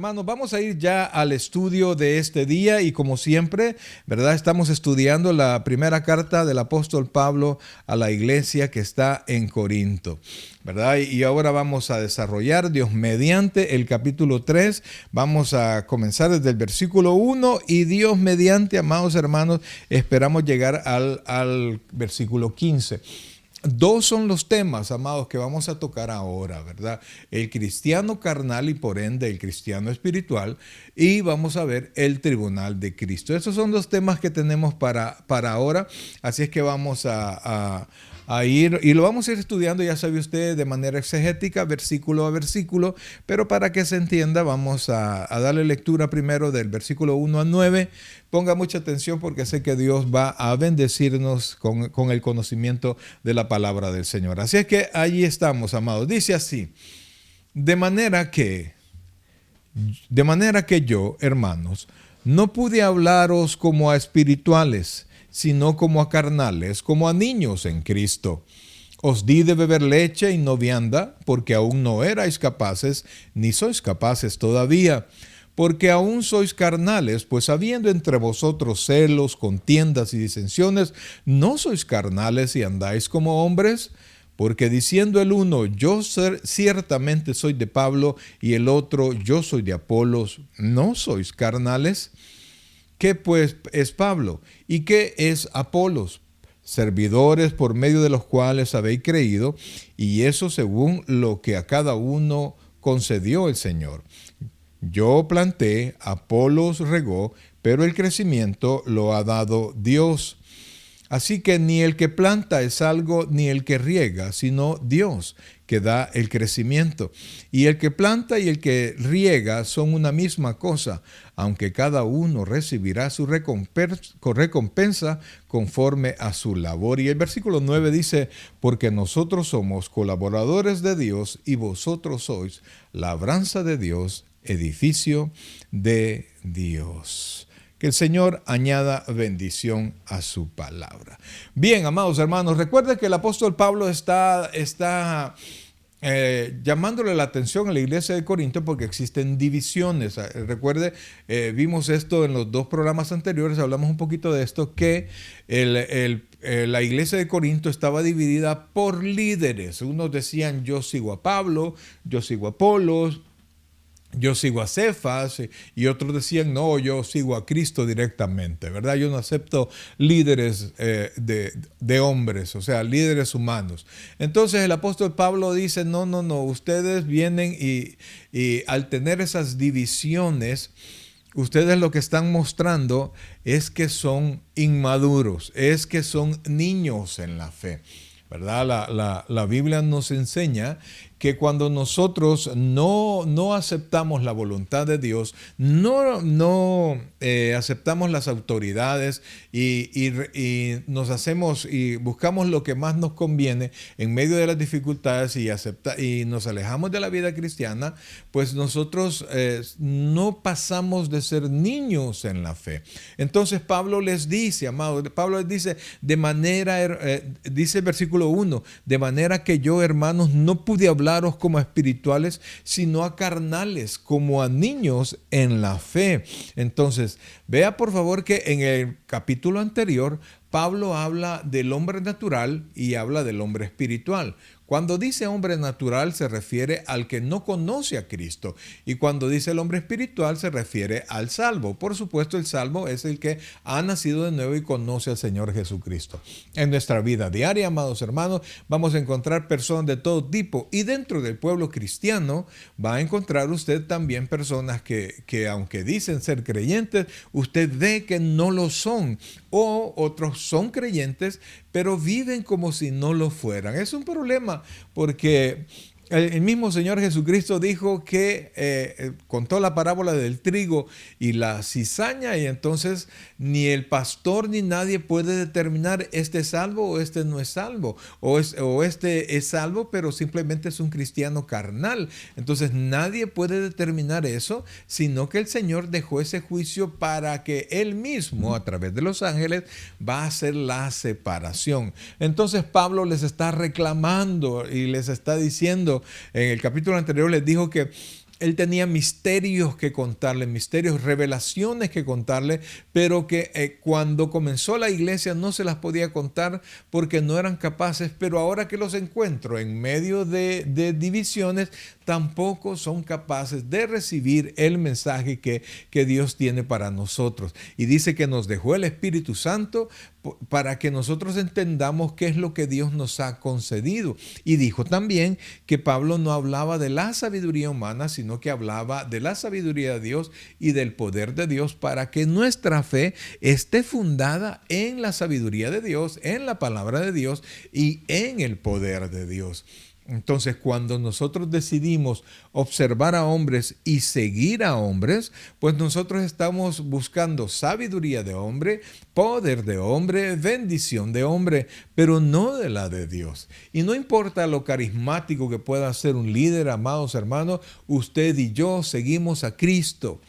hermanos, vamos a ir ya al estudio de este día y como siempre, ¿verdad? Estamos estudiando la primera carta del apóstol Pablo a la iglesia que está en Corinto, ¿verdad? Y ahora vamos a desarrollar, Dios mediante, el capítulo 3. Vamos a comenzar desde el versículo 1 y Dios mediante, amados hermanos, esperamos llegar al versículo 15. Dos son los temas, amados, que vamos a tocar ahora, ¿verdad? El cristiano carnal y por ende el cristiano espiritual, y vamos a ver el tribunal de Cristo. Esos son los temas que tenemos para ahora, así es que vamos a ir, y lo vamos a ir estudiando, ya sabe usted, de manera exegética, versículo a versículo, pero para que se entienda, vamos a darle lectura primero del versículo 1 al 9. Ponga mucha atención porque sé que Dios va a bendecirnos con el conocimiento de la palabra del Señor. Así es que allí estamos, amados. Dice así: de manera que yo, hermanos, no pude hablaros como a espirituales, sino como a carnales, como a niños en Cristo. Os di de beber leche y no vianda, porque aún no erais capaces, ni sois capaces todavía. Porque aún sois carnales, pues habiendo entre vosotros celos, contiendas y disensiones, ¿no sois carnales y andáis como hombres? Porque diciendo el uno, yo ciertamente soy de Pablo, y el otro, yo soy de Apolos, ¿no sois carnales? ¿Qué pues es Pablo? ¿Y qué es Apolos? Servidores por medio de los cuales habéis creído, y eso según lo que a cada uno concedió el Señor. Yo planté, Apolos regó, pero el crecimiento lo ha dado Dios. Así que ni el que planta es algo, ni el que riega, sino Dios, que da el crecimiento. Y el que planta y el que riega son una misma cosa, aunque cada uno recibirá su recompensa conforme a su labor. Y el versículo 9 dice, porque nosotros somos colaboradores de Dios y vosotros sois labranza de Dios, edificio de Dios. Que el Señor añada bendición a su palabra. Bien, amados hermanos, recuerden que el apóstol Pablo está llamándole la atención a la iglesia de Corinto porque existen divisiones. Recuerde, vimos esto en los dos programas anteriores, hablamos un poquito de esto, que la iglesia de Corinto estaba dividida por líderes. Unos decían, yo sigo a Pablo, yo sigo a Apolos, yo sigo a Cefas, y otros decían, no, yo sigo a Cristo directamente, ¿verdad? Yo no acepto líderes de hombres, o sea, líderes humanos. Entonces el apóstol Pablo dice, no, ustedes vienen y al tener esas divisiones, ustedes lo que están mostrando es que son inmaduros, es que son niños en la fe, ¿verdad? La Biblia nos enseña que cuando nosotros no aceptamos la voluntad de Dios, no aceptamos las autoridades y nos hacemos y buscamos lo que más nos conviene en medio de las dificultades y nos alejamos de la vida cristiana, pues nosotros no pasamos de ser niños en la fe. Entonces Pablo les dice, amados, Pablo les dice, dice el versículo 1, de manera que yo, hermanos, no pude hablaros como a espirituales, sino a carnales, como a niños en la fe. Entonces, vea por favor que en el capítulo anterior, Pablo habla del hombre natural y habla del hombre espiritual. Cuando dice hombre natural se refiere al que no conoce a Cristo, y cuando dice el hombre espiritual se refiere al salvo. Por supuesto, el salvo es el que ha nacido de nuevo y conoce al Señor Jesucristo. En nuestra vida diaria, amados hermanos, vamos a encontrar personas de todo tipo, y dentro del pueblo cristiano va a encontrar usted también personas que aunque dicen ser creyentes, usted ve que no lo son, o otros son creyentes, pero viven como si no lo fueran. Es un problema porque el mismo Señor Jesucristo dijo que contó la parábola del trigo y la cizaña, y entonces ni el pastor ni nadie puede determinar este es salvo o este no es salvo, o este es salvo pero simplemente es un cristiano carnal. Entonces nadie puede determinar eso, sino que el Señor dejó ese juicio para que Él mismo, a través de los ángeles, va a hacer la separación. Entonces Pablo les está reclamando y les está diciendo, en el capítulo anterior les dijo que él tenía misterios que contarle, misterios, revelaciones que contarle, pero que cuando comenzó la iglesia no se las podía contar porque no eran capaces, pero ahora que los encuentro en medio de divisiones, tampoco son capaces de recibir el mensaje que Dios tiene para nosotros. Y dice que nos dejó el Espíritu Santo para que nosotros entendamos qué es lo que Dios nos ha concedido. Y dijo también que Pablo no hablaba de la sabiduría humana, sino que hablaba de la sabiduría de Dios y del poder de Dios para que nuestra fe esté fundada en la sabiduría de Dios, en la palabra de Dios y en el poder de Dios. Entonces, cuando nosotros decidimos observar a hombres y seguir a hombres, pues nosotros estamos buscando sabiduría de hombre, poder de hombre, bendición de hombre, pero no de la de Dios. Y no importa lo carismático que pueda ser un líder, amados hermanos, usted y yo seguimos a Cristo.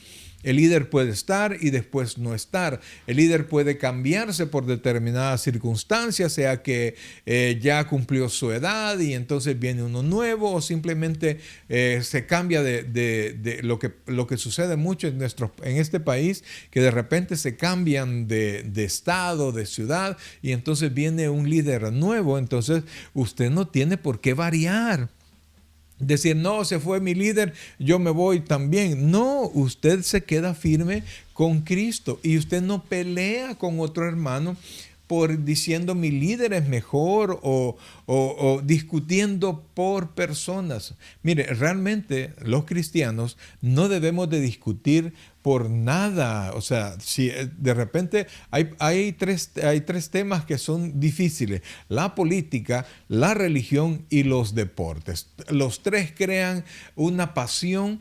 El líder puede estar y después no estar. El líder puede cambiarse por determinadas circunstancias, sea que ya cumplió su edad y entonces viene uno nuevo, o simplemente se cambia de lo que sucede mucho en este país, que de repente se cambian de estado, de ciudad, y entonces viene un líder nuevo. Entonces usted no tiene por qué variar. Decir, no, se fue mi líder, yo me voy también. No, usted se queda firme con Cristo y usted no pelea con otro hermano por diciendo mi líder es mejor o discutiendo por personas. Mire, realmente los cristianos no debemos de discutir por nada. O sea, si de repente hay tres temas que son difíciles: la política, la religión y los deportes. Los tres crean una pasión.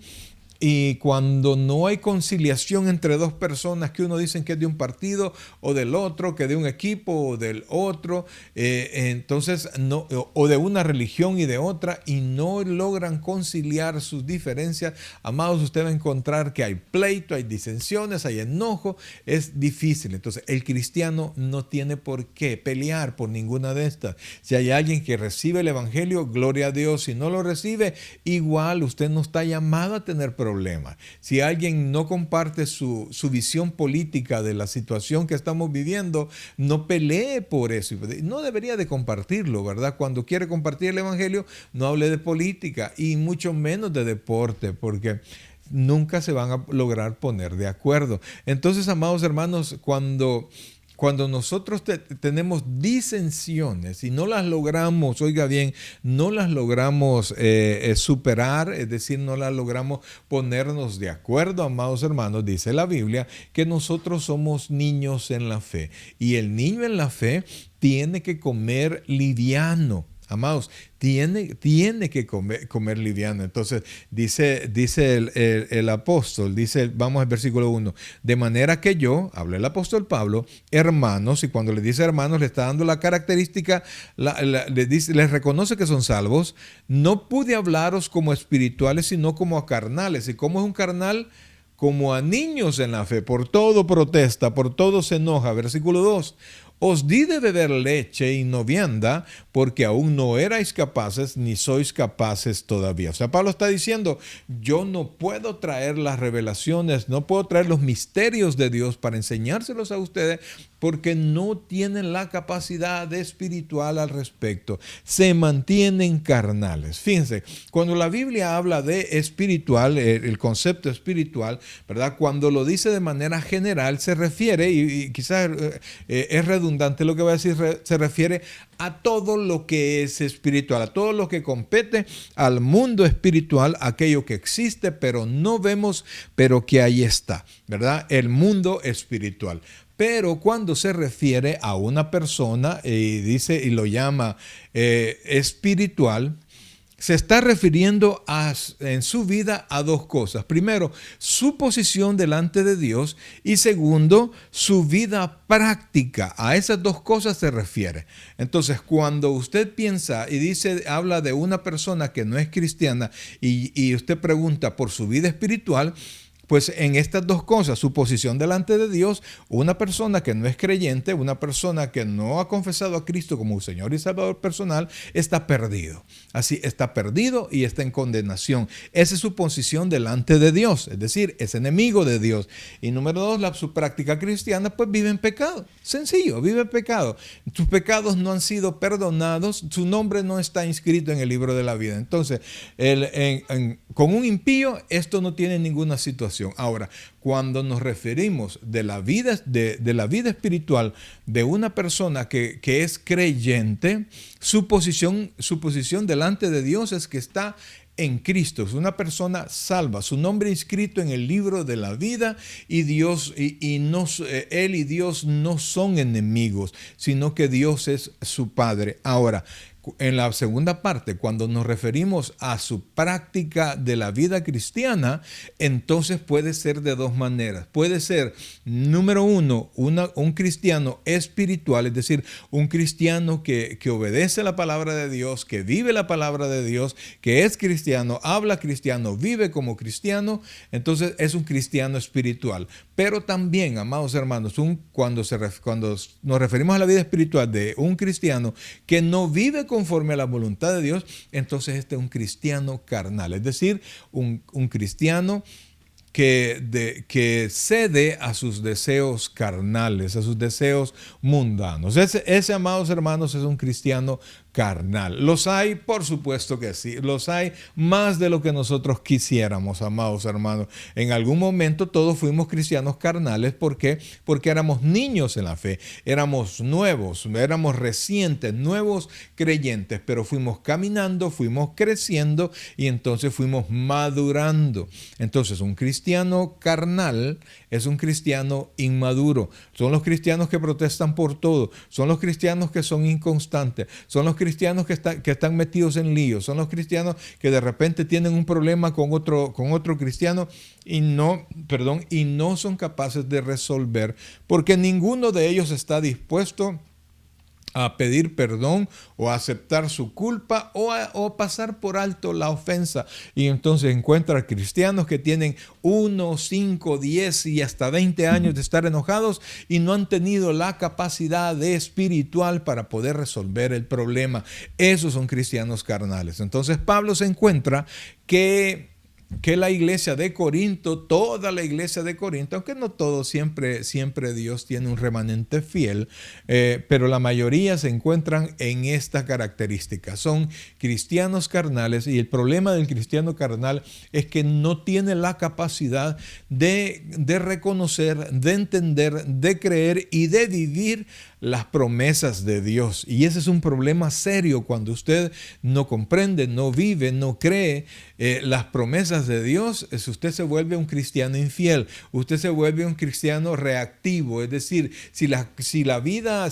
Y cuando no hay conciliación entre dos personas, que uno dicen que es de un partido o del otro, que de un equipo o del otro, entonces no, o de una religión y de otra, y no logran conciliar sus diferencias, amados, usted va a encontrar que hay pleito, hay disensiones, hay enojo, es difícil. Entonces el cristiano no tiene por qué pelear por ninguna de estas. Si hay alguien que recibe el evangelio, gloria a Dios. Si no lo recibe, igual usted no está llamado a tener problemas. Si alguien no comparte su visión política de la situación que estamos viviendo, no pelee por eso. No debería de compartirlo, ¿verdad? Cuando quiere compartir el evangelio, no hable de política y mucho menos de deporte, porque nunca se van a lograr poner de acuerdo. Entonces, amados hermanos, cuando nosotros tenemos disensiones y no las logramos, oiga bien, no las logramos superar, es decir, no las logramos ponernos de acuerdo, amados hermanos, dice la Biblia que nosotros somos niños en la fe, y el niño en la fe tiene que comer liviano. Amados, tiene que comer liviano. Entonces dice el apóstol, vamos al versículo 1, de manera que yo, habla el apóstol Pablo, hermanos, y cuando le dice hermanos le está dando la característica, les reconoce que son salvos, no pude hablaros como espirituales, sino como a carnales. ¿Y cómo es un carnal? Como a niños en la fe, por todo protesta, por todo se enoja. Versículo 2. Os di de beber leche y no vianda, porque aún no erais capaces, ni sois capaces todavía. O sea, Pablo está diciendo, yo no puedo traer las revelaciones, no puedo traer los misterios de Dios para enseñárselos a ustedes, porque no tienen la capacidad espiritual al respecto. Se mantienen carnales. Fíjense, cuando la Biblia habla de espiritual, el concepto espiritual, ¿verdad? Cuando lo dice de manera general, se refiere, y quizás es redundante lo que voy a decir, se refiere a todo lo que es espiritual, a todo lo que compete al mundo espiritual, aquello que existe, pero no vemos, pero que ahí está, ¿verdad? El mundo espiritual. Pero cuando se refiere a una persona dice y lo llama espiritual, se está refiriendo en su vida a dos cosas. Primero, su posición delante de Dios, y segundo, su vida práctica. A esas dos cosas se refiere. Entonces, cuando usted piensa y habla de una persona que no es cristiana y usted pregunta por su vida espiritual, pues en estas dos cosas, su posición delante de Dios, una persona que no es creyente, una persona que no ha confesado a Cristo como Señor y Salvador personal, está perdido. Así, está perdido y está en condenación. Esa es su posición delante de Dios, es decir, es enemigo de Dios. Y número dos, su práctica cristiana, pues vive en pecado. Sencillo, vive en pecado. Sus pecados no han sido perdonados, su nombre no está inscrito en el libro de la vida. Entonces, con un impío, esto no tiene ninguna situación. Ahora, cuando nos referimos de la vida espiritual de una persona que es creyente, su posición delante de Dios es que está en Cristo, es una persona salva, su nombre inscrito en el libro de la vida, y Dios él y Dios no son enemigos, sino que Dios es su Padre. Ahora, en la segunda parte, cuando nos referimos a su práctica de la vida cristiana, entonces puede ser de dos maneras. Puede ser, número uno, un cristiano espiritual, es decir, un cristiano que obedece la palabra de Dios, que vive la palabra de Dios, que es cristiano, habla cristiano, vive como cristiano, entonces es un cristiano espiritual. Pero también, amados hermanos, cuando nos referimos a la vida espiritual de un cristiano que no vive conforme a la voluntad de Dios, entonces este es un cristiano carnal, es decir, un cristiano que cede a sus deseos carnales, a sus deseos mundanos. Ese, amados hermanos, es un cristiano carnal. ¿Los hay? Por supuesto que sí. Los hay más de lo que nosotros quisiéramos, amados hermanos. En algún momento todos fuimos cristianos carnales. ¿Por qué? Porque éramos niños en la fe. Éramos nuevos, éramos recientes, nuevos creyentes. Pero fuimos caminando, fuimos creciendo y entonces fuimos madurando. Entonces un cristiano carnal es un cristiano inmaduro. Son los cristianos que protestan por todo. Son los cristianos que son inconstantes. Son los cristianos que están metidos en líos. Son los cristianos que de repente tienen un problema con otro cristiano y no son capaces de resolver, porque ninguno de ellos está dispuesto a pedir perdón o a aceptar su culpa o pasar por alto la ofensa. Y entonces encuentra cristianos que tienen 1, 5, 10 y hasta 20 años de estar enojados y no han tenido la capacidad espiritual para poder resolver el problema. Esos son cristianos carnales. Entonces Pablo se encuentra que la iglesia de Corinto, toda la iglesia de Corinto, aunque no todo, siempre Dios tiene un remanente fiel, pero la mayoría se encuentran en esta característica. Son cristianos carnales, y el problema del cristiano carnal es que no tiene la capacidad de reconocer, de entender, de creer y de vivir las promesas de Dios. Y ese es un problema serio cuando usted no comprende, no vive, no cree las promesas de Dios. Usted se vuelve un cristiano infiel, usted se vuelve un cristiano reactivo. Es decir, si la vida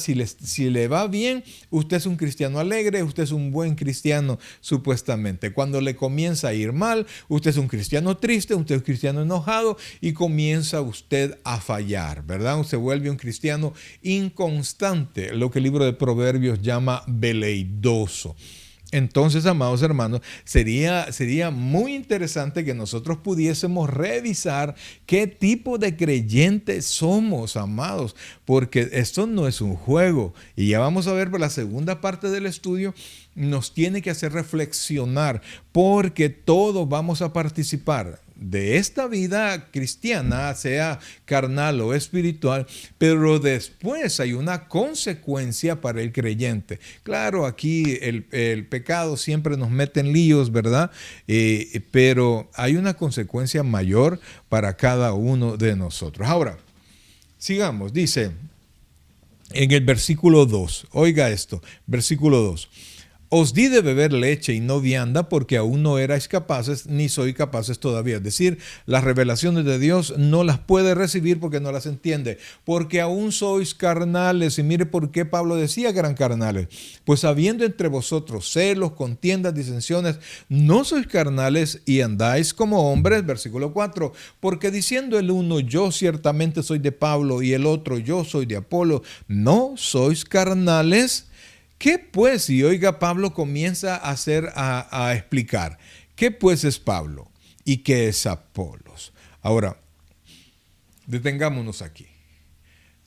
le va bien, usted es un cristiano alegre, usted es un buen cristiano supuestamente. Cuando le comienza a ir mal, usted es un cristiano triste, usted es un cristiano enojado y comienza usted a fallar, ¿verdad? Se vuelve un cristiano inconstante, lo que el libro de Proverbios llama veleidoso. Entonces, amados hermanos, sería muy interesante que nosotros pudiésemos revisar qué tipo de creyentes somos, amados, porque esto no es un juego. Y ya vamos a ver por la segunda parte del estudio, nos tiene que hacer reflexionar, porque todos vamos a participar de esta vida cristiana, sea carnal o espiritual, pero después hay una consecuencia para el creyente. Claro, aquí el pecado siempre nos mete en líos, ¿verdad? Pero hay una consecuencia mayor para cada uno de nosotros. Ahora, sigamos, dice en el versículo 2, oiga esto, versículo 2. Os di de beber leche y no vianda porque aún no erais capaces, ni sois capaces todavía. Es decir, las revelaciones de Dios no las puede recibir porque no las entiende, porque aún sois carnales. Y mire por qué Pablo decía que eran carnales. Pues habiendo entre vosotros celos, contiendas, disensiones, no sois carnales y andáis como hombres. Versículo 4. Porque diciendo el uno, yo ciertamente soy de Pablo, y el otro, yo soy de Apolo, no sois carnales. ¿Qué pues? Y oiga, Pablo comienza a explicar. ¿Qué pues es Pablo? ¿Y qué es Apolos? Ahora, detengámonos aquí.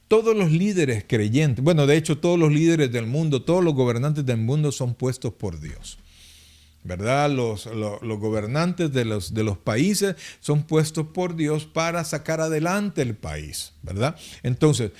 Todos los líderes creyentes, bueno, de hecho todos los líderes del mundo, todos los gobernantes del mundo son puestos por Dios, ¿verdad? Los gobernantes de los países son puestos por Dios para sacar adelante el país, ¿verdad? Entonces,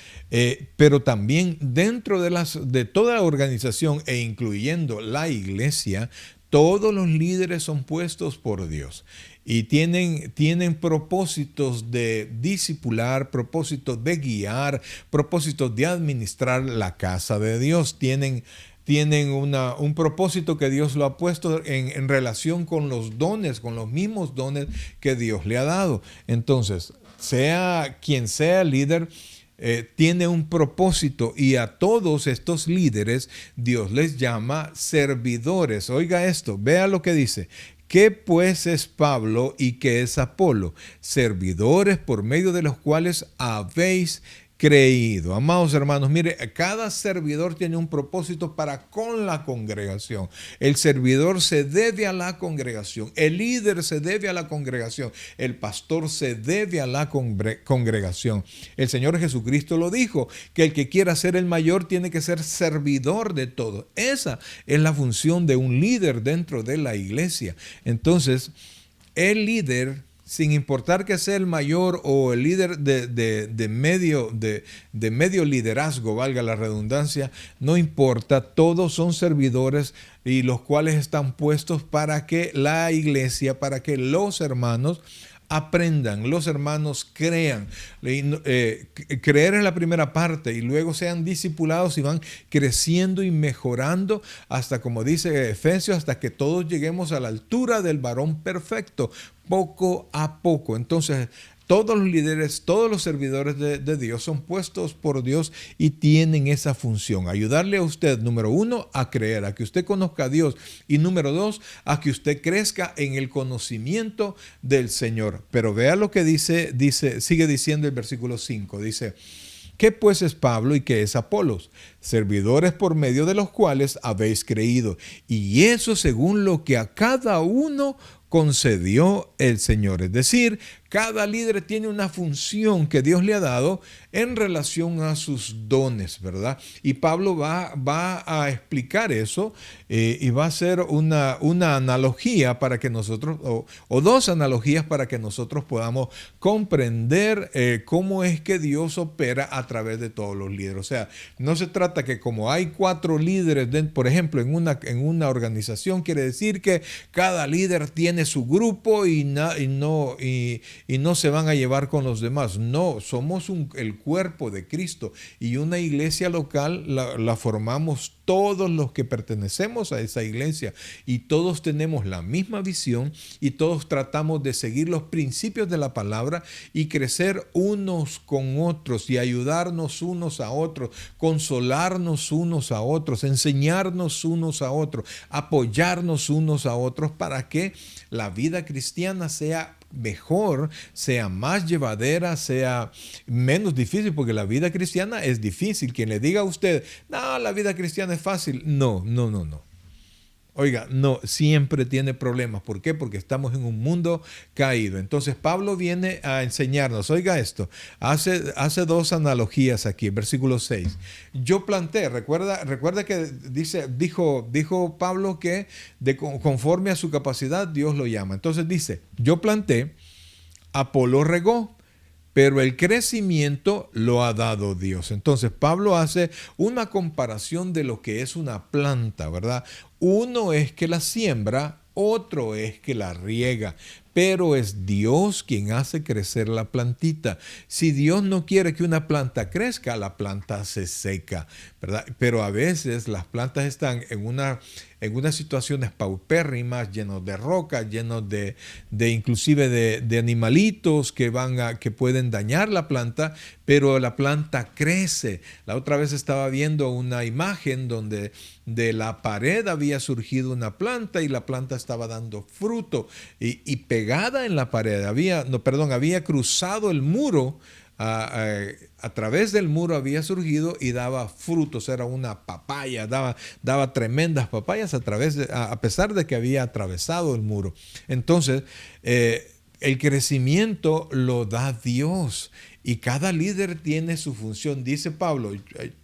pero también dentro de toda organización e incluyendo la iglesia, todos los líderes son puestos por Dios y tienen propósitos de discipular, propósitos de guiar, propósitos de administrar la casa de Dios. Tienen un propósito que Dios lo ha puesto en relación con los dones, con los mismos dones que Dios le ha dado. Entonces, sea quien sea líder, tiene un propósito, y a todos estos líderes Dios les llama servidores. Oiga esto, vea lo que dice. ¿Qué pues es Pablo y qué es Apolo? Servidores por medio de los cuales habéis creído. Amados hermanos, mire, cada servidor tiene un propósito para con la congregación. El servidor se debe a la congregación, el líder se debe a la congregación, el pastor se debe a la congregación. El Señor Jesucristo lo dijo, que el que quiera ser el mayor tiene que ser servidor de todo. Esa es la función de un líder dentro de la iglesia. Entonces, el líder, sin importar que sea el mayor o el líder de medio liderazgo, valga la redundancia, no importa, todos son servidores, y los cuales están puestos para que la iglesia, para que los hermanos aprendan, los hermanos crean. Creer es la primera parte, y luego sean discipulados y van creciendo y mejorando hasta, como dice Efesios, hasta que todos lleguemos a la altura del varón perfecto, poco a poco. Entonces, todos los líderes, todos los servidores de Dios son puestos por Dios y tienen esa función. Ayudarle a usted, número uno, a creer, a que usted conozca a Dios. Y número dos, a que usted crezca en el conocimiento del Señor. Pero vea lo que sigue diciendo el versículo 5. Dice, ¿qué pues es Pablo y qué es Apolos? Servidores por medio de los cuales habéis creído. Y eso según lo que a cada uno concedió el Señor. Es decir, cada líder tiene una función que Dios le ha dado en relación a sus dones, ¿verdad? Y Pablo va a explicar eso, y va a hacer una analogía para que nosotros, o dos analogías para que nosotros podamos comprender cómo es que Dios opera a través de todos los líderes. O sea, no se trata que como hay 4 líderes, por ejemplo, en una organización, quiere decir que cada líder tiene su grupo y no se van a llevar con los demás. No, somos el cuerpo de Cristo, y una iglesia local la formamos todos los que pertenecemos a esa iglesia, y todos tenemos la misma visión, y todos tratamos de seguir los principios de la palabra y crecer unos con otros y ayudarnos unos a otros, consolarnos unos a otros, enseñarnos unos a otros, apoyarnos unos a otros, para que la vida cristiana sea mejor, sea más llevadera, sea menos difícil, porque la vida cristiana es difícil. Quien le diga a usted, no, la vida cristiana es fácil, no. Oiga, no, siempre tiene problemas. ¿Por qué? Porque estamos en un mundo caído. Entonces Pablo viene a enseñarnos, oiga esto, hace dos analogías aquí, versículo 6. Yo planté, recuerda que dijo Pablo que conforme a su capacidad Dios lo llama. Entonces dice, yo planté, Apolo regó, pero el crecimiento lo ha dado Dios. Entonces Pablo hace una comparación de lo que es una planta, ¿verdad? Uno es que la siembra, otro es que la riega, pero es Dios quien hace crecer la plantita. Si Dios no quiere que una planta crezca, la planta se seca, ¿verdad? Pero a veces las plantas están en unas situaciones paupérrimas, llenos de rocas, llenos de inclusive de animalitos que pueden dañar la planta, pero la planta crece. La otra vez estaba viendo una imagen donde de la pared había surgido una planta, y la planta estaba dando fruto, y pegada en la pared, había cruzado el muro. A través del muro había surgido y daba frutos, era una papaya, daba tremendas papayas a pesar de que había atravesado el muro. Entonces, el crecimiento lo da Dios y cada líder tiene su función. Dice Pablo,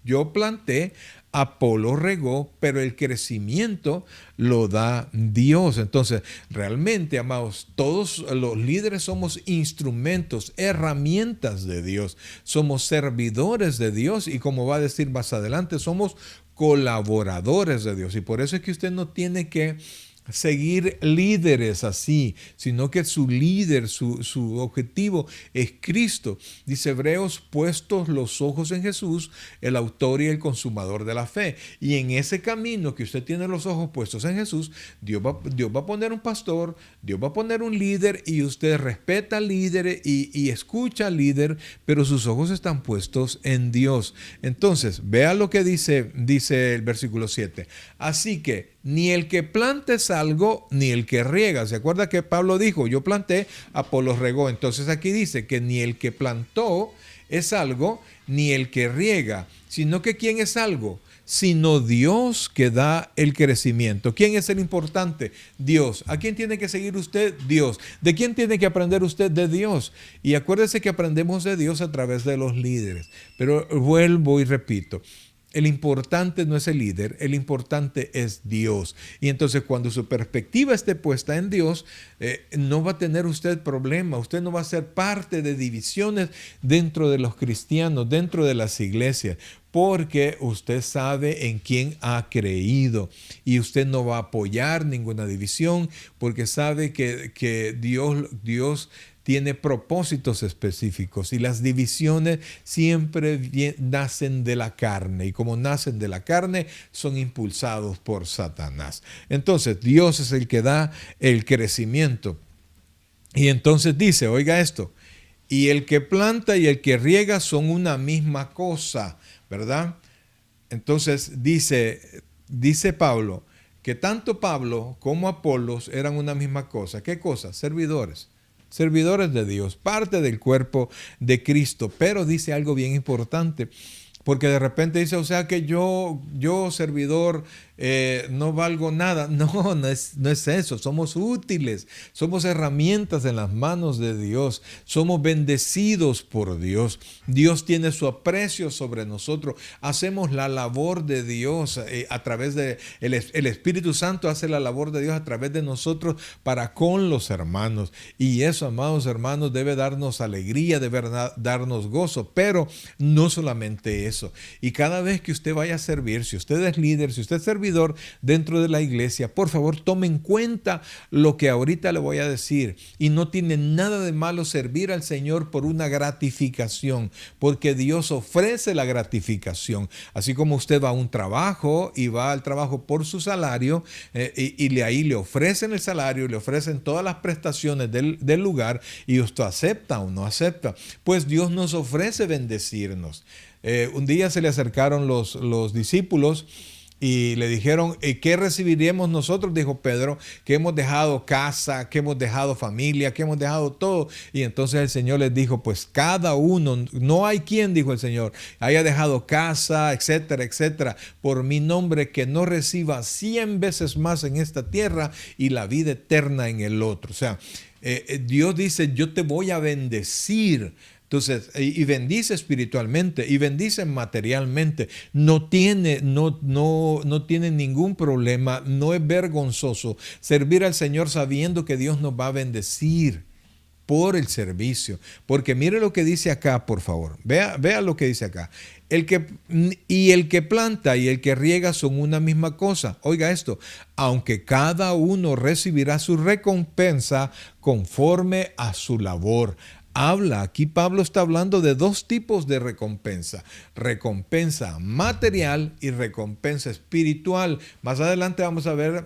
yo planté, Apolo regó, pero el crecimiento lo da Dios. Entonces, realmente, amados, todos los líderes somos instrumentos, herramientas de Dios. Somos servidores de Dios y, como va a decir más adelante, somos colaboradores de Dios. Y por eso es que usted no tiene que seguir líderes así, sino que su líder, su objetivo es Cristo. Dice Hebreos, puestos los ojos en Jesús, el autor y el consumador de la fe. Y en ese camino que usted tiene los ojos puestos en Jesús, Dios va a poner un pastor, Dios va a poner un líder y usted respeta al líder y escucha al líder, pero sus ojos están puestos en Dios. Entonces, vea lo que dice el versículo 7. Así que ni el que plante es algo, ni el que riega. ¿Se acuerda que Pablo dijo, yo planté, Apolos regó? Entonces aquí dice que ni el que plantó es algo, ni el que riega, sino que ¿quién es algo? Sino Dios que da el crecimiento. ¿Quién es el importante? Dios. ¿A quién tiene que seguir usted? Dios. ¿De quién tiene que aprender usted? De Dios. Y acuérdese que aprendemos de Dios a través de los líderes. Pero vuelvo y repito, el importante no es el líder, el importante es Dios. Y entonces cuando su perspectiva esté puesta en Dios, no va a tener usted problema. Usted no va a ser parte de divisiones dentro de los cristianos, dentro de las iglesias, porque usted sabe en quién ha creído y usted no va a apoyar ninguna división porque sabe que Dios tiene propósitos específicos y las divisiones siempre nacen de la carne y como nacen de la carne son impulsados por Satanás. Entonces Dios es el que da el crecimiento y entonces dice, oiga esto, y el que planta y el que riega son una misma cosa, ¿verdad? Entonces dice Pablo que tanto Pablo como Apolos eran una misma cosa. ¿Qué cosa? Servidores de Dios, parte del cuerpo de Cristo. Pero dice algo bien importante, porque de repente dice, o sea que yo servidor, no valgo nada. No es eso. Somos útiles, somos herramientas en las manos de Dios, somos bendecidos por Dios. Dios tiene su aprecio sobre nosotros. Hacemos la labor de Dios a través de el Espíritu Santo hace la labor de Dios a través de nosotros para con los hermanos. Y eso, amados hermanos, debe darnos alegría, debe darnos gozo, pero no solamente eso. Y cada vez que usted vaya a servir, si usted es líder, si usted es servidor dentro de la iglesia, por favor tome en cuenta lo que ahorita le voy a decir. Y no tiene nada de malo servir al Señor por una gratificación, porque Dios ofrece la gratificación. Así como usted va a un trabajo y va al trabajo por su salario y ahí le ofrecen el salario, le ofrecen todas las prestaciones del lugar y usted acepta o no acepta, pues Dios nos ofrece bendecirnos. Un día se le acercaron los discípulos y le dijeron, ¿qué recibiremos nosotros? Dijo Pedro, que hemos dejado casa, que hemos dejado familia, que hemos dejado todo. Y entonces el Señor les dijo, pues cada uno, no hay quien, dijo el Señor, haya dejado casa, etcétera, etcétera, por mi nombre, que no reciba 100 veces más en esta tierra y la vida eterna en el otro. O sea, Dios dice, yo te voy a bendecir. Entonces, y bendice espiritualmente y bendice materialmente. No tiene ningún problema, no es vergonzoso servir al Señor sabiendo que Dios nos va a bendecir por el servicio. Porque mire lo que dice acá, por favor. Vea lo que dice acá. El que planta y el que riega son una misma cosa. Oiga esto, aunque cada uno recibirá su recompensa conforme a su labor. Aquí Pablo está hablando de dos tipos de recompensa material y recompensa espiritual. Más adelante vamos a ver,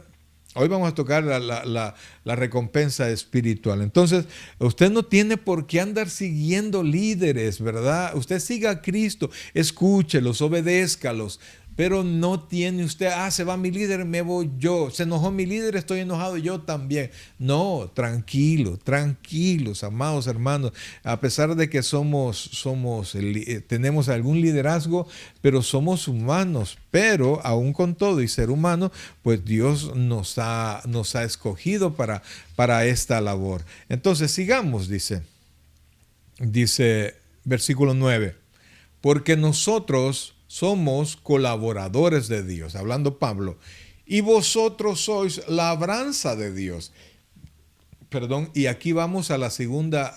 hoy vamos a tocar la recompensa espiritual. Entonces, usted no tiene por qué andar siguiendo líderes, ¿verdad? Usted siga a Cristo, escúchelos, obedézcalos. pero no tiene usted, se va mi líder, me voy yo, se enojó mi líder, estoy enojado yo también. No, tranquilos, amados hermanos, a pesar de que tenemos algún liderazgo, pero somos humanos, pero aún con todo y ser humano, pues Dios nos ha escogido para esta labor. Entonces sigamos, dice versículo 9, porque nosotros somos colaboradores de Dios, hablando Pablo, y vosotros sois labranza de Dios. Perdón, y aquí vamos a la segunda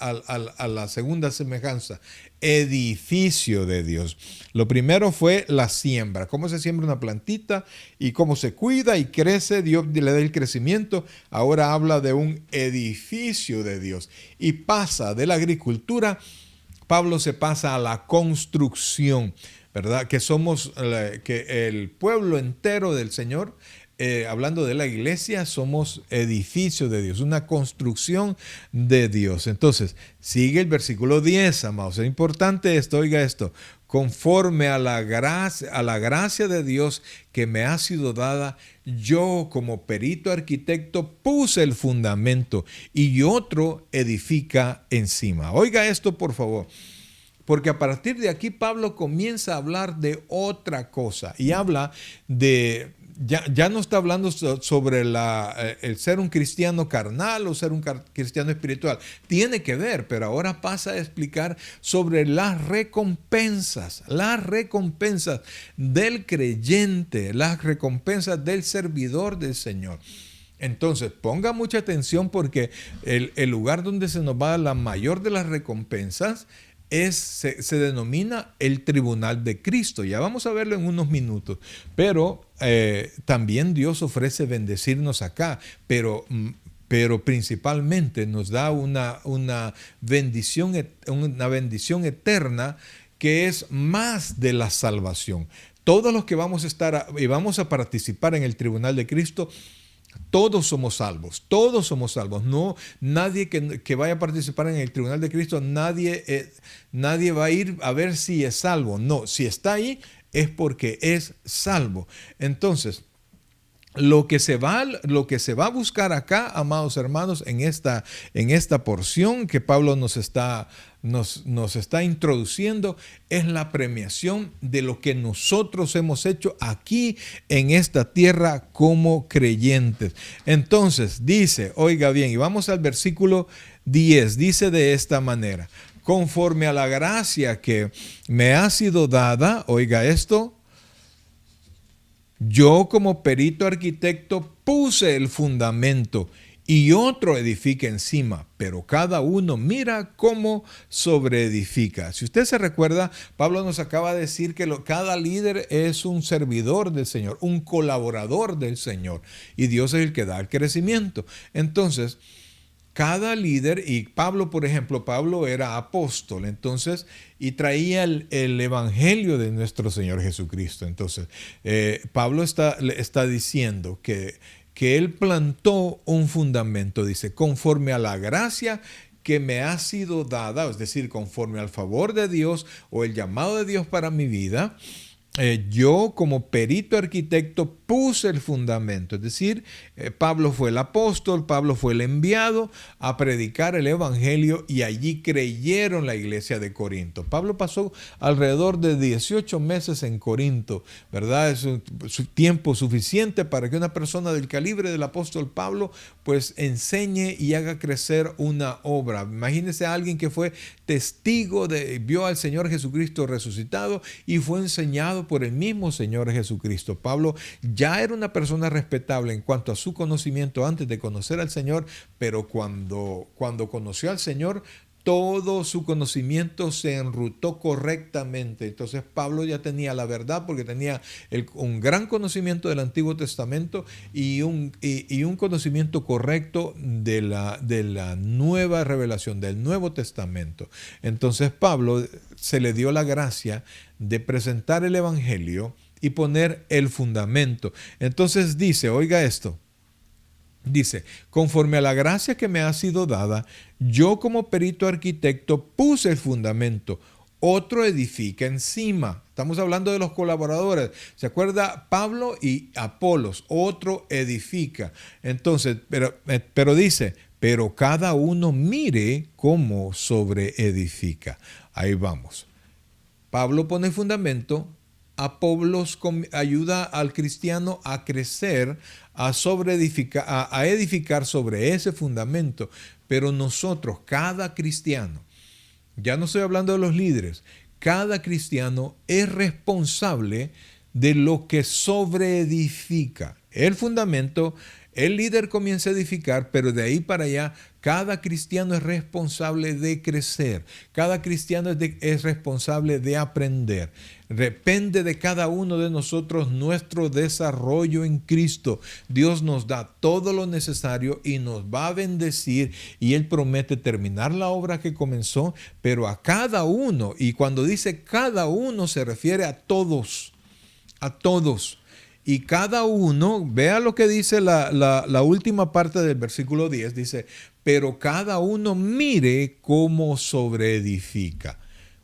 semejanza, edificio de Dios. Lo primero fue la siembra, cómo se siembra una plantita y cómo se cuida y crece, Dios le da el crecimiento. Ahora habla de un edificio de Dios y pasa de la agricultura, Pablo se pasa a la construcción, ¿verdad? Que somos que el pueblo entero del Señor. Hablando de la iglesia, somos edificio de Dios, una construcción de Dios. Entonces, sigue el versículo 10, amados. Es importante esto, oiga esto. Conforme a la gracia de Dios que me ha sido dada, yo como perito arquitecto puse el fundamento y otro edifica encima. Oiga esto, por favor. Porque a partir de aquí Pablo comienza a hablar de otra cosa y habla de... Ya no está hablando sobre el ser un cristiano carnal o ser un cristiano espiritual. Tiene que ver, pero ahora pasa a explicar sobre las recompensas del creyente, las recompensas del servidor del Señor. Entonces, ponga mucha atención porque el lugar donde se nos va la mayor de las recompensas se denomina el tribunal de Cristo. Ya vamos a verlo en unos minutos. Pero también Dios ofrece bendecirnos acá. Pero principalmente nos da una bendición eterna que es más de la salvación. Todos los que vamos a participar en el tribunal de Cristo, todos somos salvos. No, nadie que vaya a participar en el tribunal de Cristo, nadie va a ir a ver si es salvo. No, si está ahí es porque es salvo. Entonces, lo que se va a buscar acá, amados hermanos, en esta porción que Pablo nos está introduciendo, es la premiación de lo que nosotros hemos hecho aquí en esta tierra como creyentes. Entonces dice, oiga bien, y vamos al versículo 10, dice de esta manera: conforme a la gracia que me ha sido dada, oiga esto, yo como perito arquitecto puse el fundamento y otro edifica encima, pero cada uno mira cómo sobreedifica. Si usted se recuerda, Pablo nos acaba de decir que cada líder es un servidor del Señor, un colaborador del Señor, y Dios es el que da el crecimiento. Entonces, cada líder, y Pablo, por ejemplo, Pablo era apóstol, entonces, y traía el evangelio de nuestro Señor Jesucristo. Entonces, Pablo está diciendo que él plantó un fundamento, dice, conforme a la gracia que me ha sido dada, es decir, conforme al favor de Dios o el llamado de Dios para mi vida. Yo como perito arquitecto puse el fundamento, es decir, Pablo fue el apóstol, Pablo fue el enviado a predicar el evangelio y allí creyeron la iglesia de Corinto. Pablo pasó alrededor de 18 meses en Corinto, ¿verdad? Es un tiempo suficiente para que una persona del calibre del apóstol Pablo pues enseñe y haga crecer una obra. Imagínese a alguien que fue testigo vio al Señor Jesucristo resucitado y fue enseñado por el mismo Señor Jesucristo. Pablo ya era una persona respetable en cuanto a su conocimiento antes de conocer al Señor, pero cuando conoció al Señor, todo su conocimiento se enrutó correctamente. Entonces Pablo ya tenía la verdad porque tenía un gran conocimiento del Antiguo Testamento y un conocimiento correcto de la nueva revelación, del Nuevo Testamento. Entonces Pablo se le dio la gracia de presentar el Evangelio y poner el fundamento. Entonces dice, oiga esto, dice, conforme a la gracia que me ha sido dada, yo como perito arquitecto puse el fundamento, otro edifica encima. Estamos hablando de los colaboradores. ¿Se acuerda? Pablo y Apolos, otro edifica. Entonces, pero dice, pero cada uno mire cómo sobreedifica. Ahí vamos. Pablo pone el fundamento, Apolos ayuda al cristiano a crecer, a edificar sobre ese fundamento. Pero nosotros, cada cristiano, ya no estoy hablando de los líderes, cada cristiano es responsable de lo que sobreedifica. El fundamento, el líder comienza a edificar, pero de ahí para allá, cada cristiano es responsable de crecer. Cada cristiano es responsable de aprender. Depende de cada uno de nosotros nuestro desarrollo en Cristo. Dios nos da todo lo necesario y nos va a bendecir, y Él promete terminar la obra que comenzó, pero a cada uno, y cuando dice cada uno se refiere a todos, a todos. Y cada uno, vea lo que dice la última parte del versículo 10, dice, pero cada uno mire cómo sobreedifica.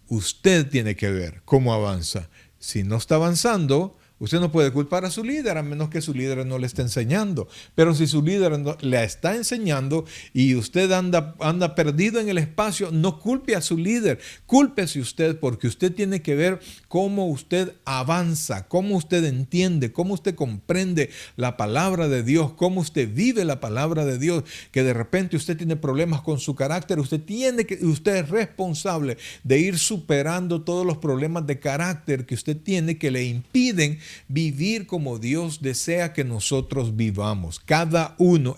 Usted tiene que ver cómo avanza. Si no está avanzando, usted no puede culpar a su líder, a menos que su líder no le esté enseñando. Pero si su líder le está enseñando y usted anda perdido en el espacio, no culpe a su líder, cúlpese usted, porque usted tiene que ver cómo usted avanza, cómo usted entiende, cómo usted comprende la palabra de Dios, cómo usted vive la palabra de Dios, que de repente usted tiene problemas con su carácter. Usted es responsable de ir superando todos los problemas de carácter que usted tiene, que le impiden vivir como Dios desea que nosotros vivamos. Cada uno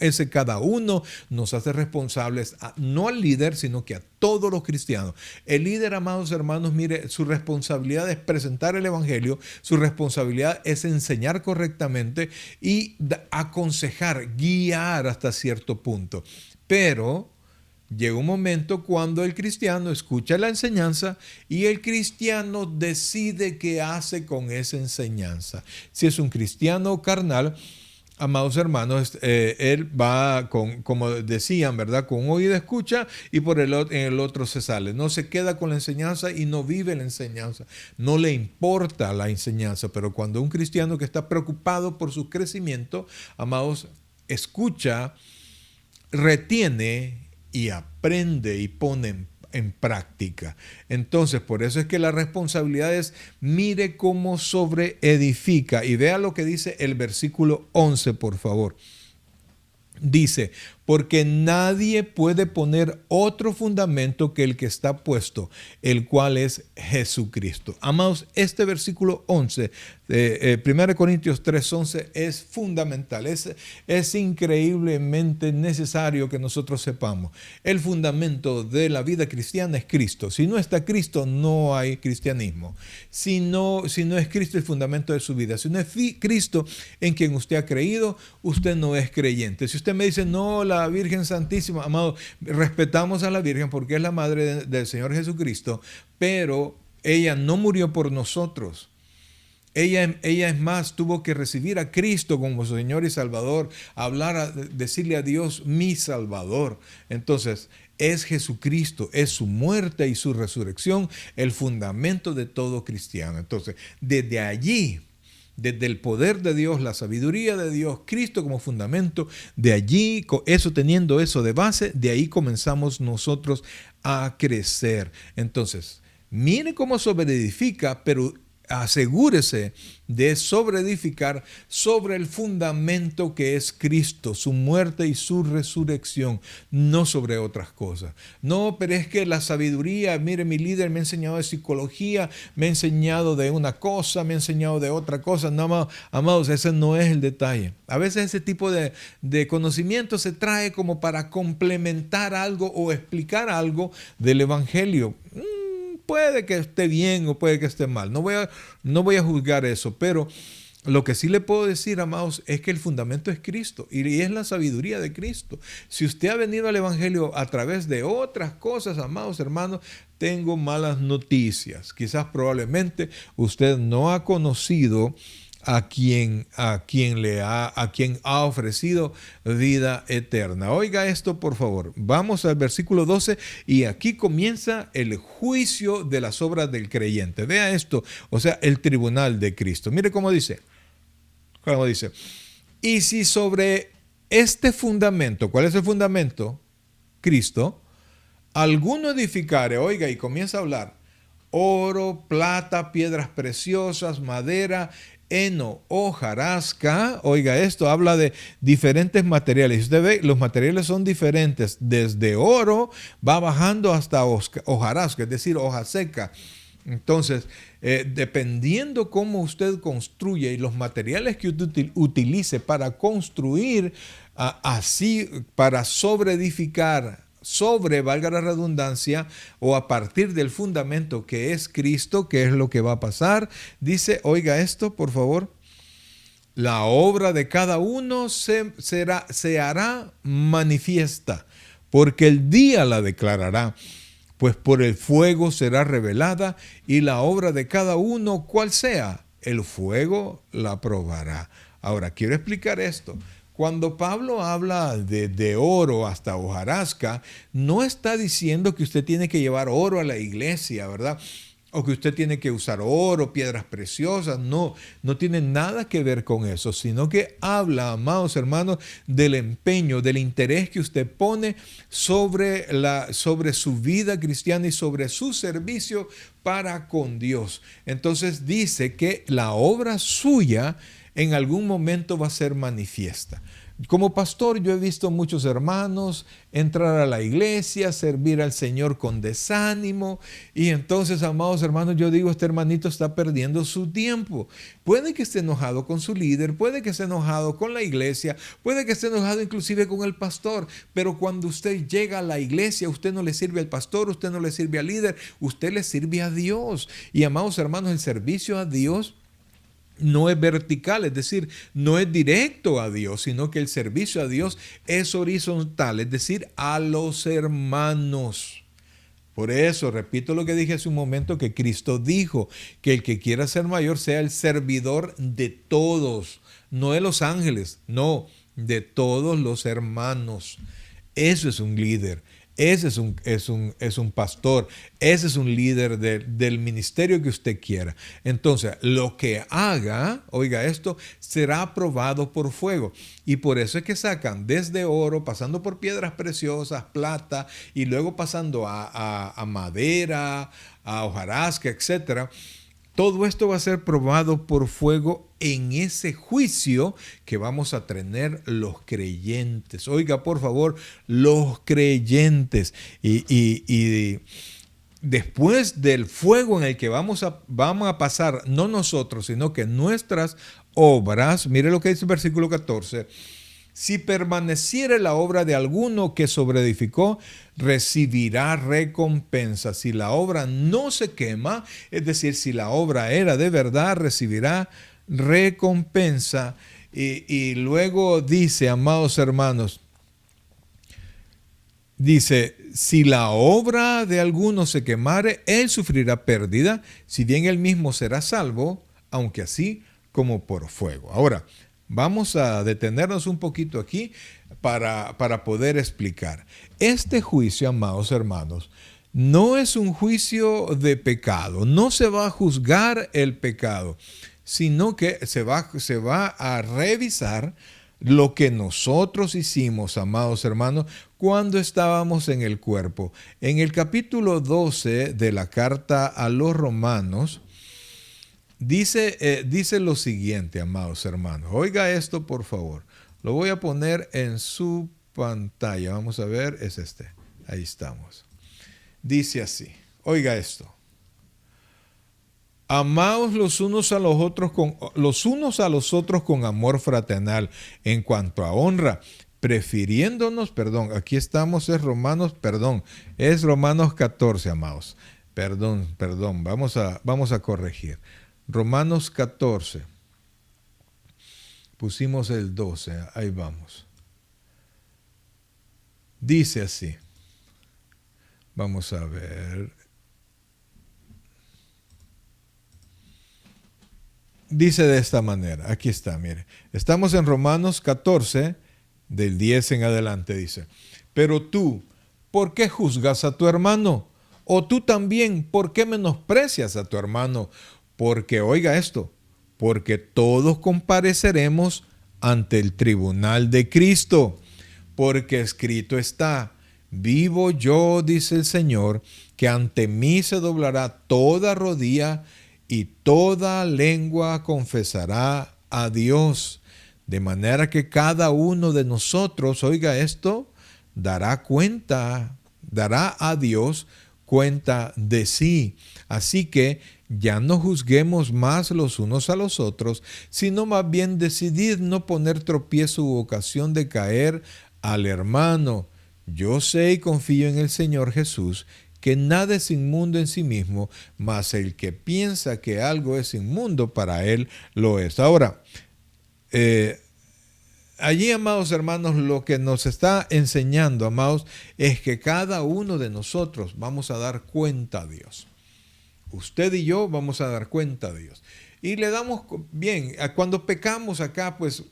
nos hace responsables, no al líder, sino que a todos los cristianos. El líder, amados hermanos, mire, su responsabilidad es presentar el evangelio, su responsabilidad es enseñar correctamente y aconsejar, guiar hasta cierto punto. Pero llega un momento cuando el cristiano escucha la enseñanza y el cristiano decide qué hace con esa enseñanza. Si es un cristiano carnal, amados hermanos, él va como decían, ¿verdad? Con un oído escucha y en el otro se sale. No se queda con la enseñanza y no vive la enseñanza. No le importa la enseñanza. Pero cuando un cristiano que está preocupado por su crecimiento, amados, escucha, retiene y aprende y pone en práctica. Entonces, por eso es que la responsabilidad es mire cómo sobreedifica. Y vea lo que dice el versículo 11, por favor. Dice, porque nadie puede poner otro fundamento que el que está puesto, el cual es Jesucristo. Amados, este versículo 11, 1 Corintios 3:11, es fundamental, es increíblemente necesario que nosotros sepamos. El fundamento de la vida cristiana es Cristo. Si no está Cristo, no hay cristianismo. Si no es Cristo el fundamento de su vida, si no es Cristo en quien usted ha creído, usted no es creyente. Si usted me dice, no, la Virgen Santísima, amado, respetamos a la Virgen porque es la madre del Señor Jesucristo, pero ella no murió por nosotros. Ella es más, tuvo que recibir a Cristo como su Señor y Salvador, decirle a Dios, mi Salvador. Entonces, es Jesucristo, es su muerte y su resurrección el fundamento de todo cristiano. Entonces, desde allí, desde el poder de Dios, la sabiduría de Dios, Cristo como fundamento, de allí, teniendo eso de base, de ahí comenzamos nosotros a crecer. Entonces, mire cómo sobreedifica, pero asegúrese de sobreedificar sobre el fundamento que es Cristo, su muerte y su resurrección, no sobre otras cosas. No, pero es que la sabiduría, mire, mi líder me ha enseñado de psicología, me ha enseñado de una cosa, me ha enseñado de otra cosa. No, amados, ese no es el detalle. A veces ese tipo de conocimiento se trae como para complementar algo o explicar algo del evangelio. Puede que esté bien o puede que esté mal. No voy a juzgar eso, pero lo que sí le puedo decir, amados, es que el fundamento es Cristo y es la sabiduría de Cristo. Si usted ha venido al evangelio a través de otras cosas, amados hermanos, tengo malas noticias. Quizás probablemente usted no ha conocido a quien ha ofrecido vida eterna. Oiga esto, por favor. Vamos al versículo 12 y aquí comienza el juicio de las obras del creyente. Vea esto, o sea, el tribunal de Cristo. Mire cómo dice. ¿Cómo dice? Y si sobre este fundamento, ¿cuál es el fundamento? Cristo. Alguno edificare, oiga, y comienza a hablar, oro, plata, piedras preciosas, madera, heno, hojarasca. Oiga, esto habla de diferentes materiales. Usted ve, los materiales son diferentes. Desde oro va bajando hasta hojarasca, es decir, hoja seca. Entonces, dependiendo cómo usted construye y los materiales que usted utilice para construir, así para sobreedificar, valga la redundancia, o a partir del fundamento que es Cristo, que es lo que va a pasar, dice, oiga esto, por favor, la obra de cada uno se hará manifiesta, porque el día la declarará. Pues por el fuego será revelada y la obra de cada uno, cual sea, el fuego la probará. Ahora, quiero explicar esto. Cuando Pablo habla de oro hasta hojarasca, no está diciendo que usted tiene que llevar oro a la iglesia, ¿verdad? O que usted tiene que usar oro, piedras preciosas. No, no tiene nada que ver con eso, sino que habla, amados hermanos, del empeño, del interés que usted pone sobre su vida cristiana y sobre su servicio para con Dios. Entonces dice que la obra suya en algún momento va a ser manifiesta. Como pastor, yo he visto muchos hermanos entrar a la iglesia, servir al Señor con desánimo, y entonces, amados hermanos, yo digo, este hermanito está perdiendo su tiempo. Puede que esté enojado con su líder, puede que esté enojado con la iglesia, puede que esté enojado inclusive con el pastor, pero cuando usted llega a la iglesia, usted no le sirve al pastor, usted no le sirve al líder, usted le sirve a Dios. Y, amados hermanos, el servicio a Dios no es vertical, es decir, no es directo a Dios, sino que el servicio a Dios es horizontal, es decir, a los hermanos. Por eso, repito lo que dije hace un momento, que Cristo dijo que el que quiera ser mayor sea el servidor de todos, no de los ángeles, no, de todos los hermanos. Eso es un líder. Ese es un pastor, ese es un líder del ministerio que usted quiera. Entonces, lo que haga, oiga esto, será aprobado por fuego. Y por eso es que sacan desde oro, pasando por piedras preciosas, plata, y luego pasando a madera, a hojarasca, etc. Todo esto va a ser probado por fuego en ese juicio que vamos a tener los creyentes. Oiga, por favor, los creyentes. Y después del fuego en el que vamos a pasar, no nosotros, sino que nuestras obras, mire lo que dice el versículo 14, si permaneciere la obra de alguno que sobreedificó, recibirá recompensa. Si la obra no se quema, es decir, si la obra era de verdad, recibirá recompensa. Y luego dice, amados hermanos, dice, si la obra de alguno se quemare, él sufrirá pérdida, si bien él mismo será salvo, aunque así como por fuego. Ahora, vamos a detenernos un poquito aquí para poder explicar. Este juicio, amados hermanos, no es un juicio de pecado, no se va a juzgar el pecado, sino que se va a revisar lo que nosotros hicimos, amados hermanos, cuando estábamos en el cuerpo. En el capítulo 12 de la carta a los Romanos, dice lo siguiente, amados hermanos. Oiga esto, por favor. Lo voy a poner en su pantalla. Vamos a ver, es este. Ahí estamos. Dice así. Oiga esto. Amaos los unos a los otros con amor fraternal en cuanto a honra, prefiriéndonos, aquí estamos, es Romanos 14, amados. Perdón, vamos a corregir. Romanos 14. Pusimos el 12, ahí vamos. Dice así. Vamos a ver. dice de esta manera. Aquí está, mire. Estamos en Romanos 14, del 10 en adelante, dice. Pero tú, ¿por qué juzgas a tu hermano? O tú también, ¿por qué menosprecias a tu hermano? Porque, oiga esto, porque todos compareceremos ante el tribunal de Cristo. Porque escrito está, vivo yo, dice el Señor, que ante mí se doblará toda rodilla y toda lengua confesará a Dios. De manera que cada uno de nosotros, oiga esto, dará a Dios cuenta de sí. Así que ya no juzguemos más los unos a los otros, sino más bien decidid no poner tropiezo u ocasión de caer al hermano. Yo sé y confío en el Señor Jesús, que nada es inmundo en sí mismo, mas el que piensa que algo es inmundo, para él lo es. Ahora, allí, amados hermanos, lo que nos está enseñando, amados, es que cada uno de nosotros vamos a dar cuenta a Dios. Usted y yo vamos a dar cuenta a Dios. Y le damos bien, cuando pecamos acá, pues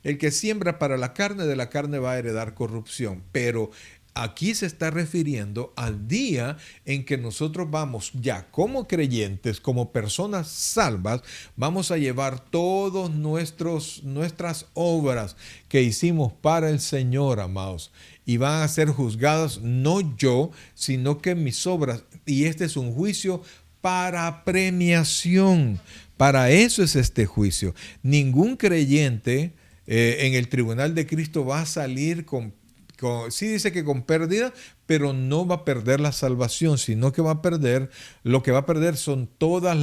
el que siembra para la carne, de la carne va a heredar corrupción. Pero aquí se está refiriendo al día en que nosotros vamos ya como creyentes, como personas salvas, vamos a llevar todas nuestras obras que hicimos para el Señor, amados. Y van a ser juzgadas no yo, sino que mis obras. Y este es un juicio para premiación. Para eso es este juicio. Ningún creyente en el tribunal de Cristo va a salir sí dice que con pérdida, pero no va a perder la salvación, sino que lo que va a perder son todas